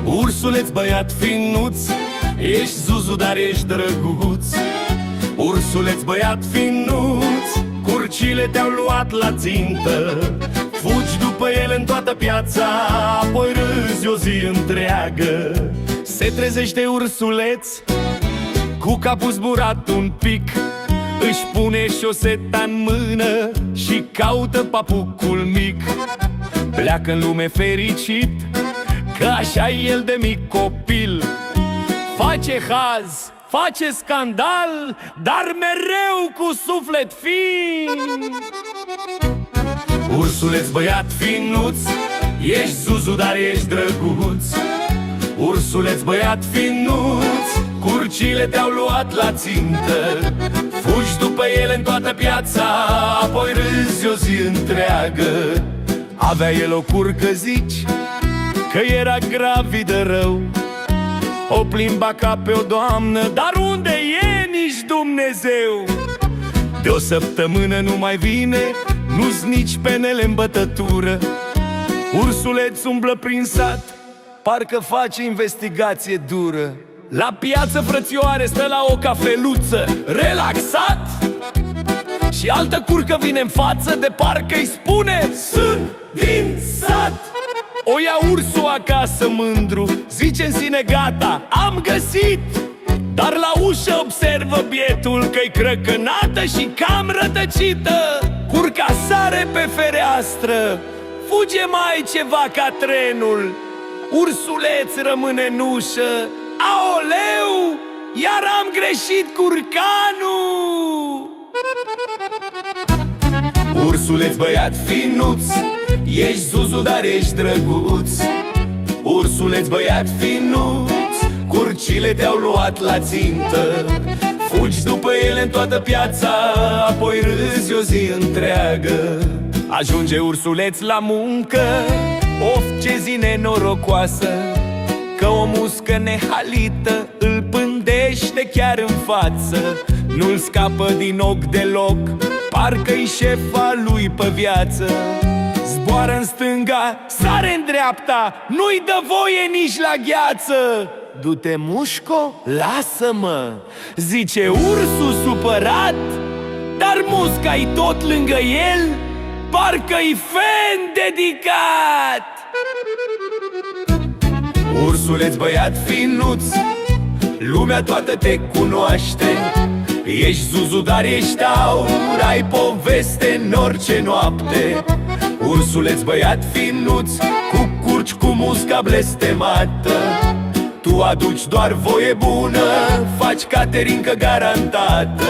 Ursuleț, băiat finuț, ești zuzu, dar ești drăguț. Ursuleț, băiat finuț, curcile te-au luat la țintă. Fugi după ele în toată piața, apoi râzi o zi întreagă. Se trezește ursuleț, cu capul zburat un pic, își pune șoseta în mână și caută papucul mic. Pleacă în lume fericit, că așa e el de mic copil. Face haz, face scandal, dar mereu cu suflet fin. Ursuleț, băiat finuț, ești zuzu, dar ești drăguț. Ursuleț, băiat finuț, curcile te-au luat la țintă. Fugi după ele în toată piața, apoi râzi o zi întreagă. Avea el o curcă, zici, că era gravidă rău. O plimba ca pe o doamnă, dar unde e nici Dumnezeu. De o săptămână nu mai vine, nu-s nici penele în bătătură. Ursuleț umblă prin sat, parcă face investigație dură. La piață, frățioare, stă la o cafeluță, relaxat. Și altă curcă vine în față, de parcă-i spune: sunt din sat. O ia ursul acasă mândru, zice în sine: gata, am găsit. Dar la ușă observă bietul că-i crăcănată și cam rătăcită. Curca sare pe fereastră, fuge mai ceva ca trenul. Ursuleț rămâne în ușă: aoleu, iar am greșit curcanul. Ursuleț, băiat finuț, ești zuzu, dar ești drăguț. Ursuleț, băiat finuț, curcile te-au luat la țintă. Fugi după ele în toată piața, apoi râzi o zi întreagă. Ajunge ursuleț la muncă, of, ce zi nenorocoasă, că o muscă nehalită îl pândește chiar în față. Nu-l scapă din ochi deloc, parcă-i șefa lui pe viață. Zboară în stânga, sare în dreapta, nu-i dă voie nici la gheață. Du-te, mușco, lasă-mă, zice ursul supărat, dar musca-i tot lângă el, parcă-i fen dedicat. Ursuleț, băiat finuț, lumea toată te cunoaște. Ești zuzu, dar ești aur, ai poveste în orice noapte. Ursuleț, băiat finuț, cu curci cu musca blestemată. Tu aduci doar voie bună, faci caterincă garantată.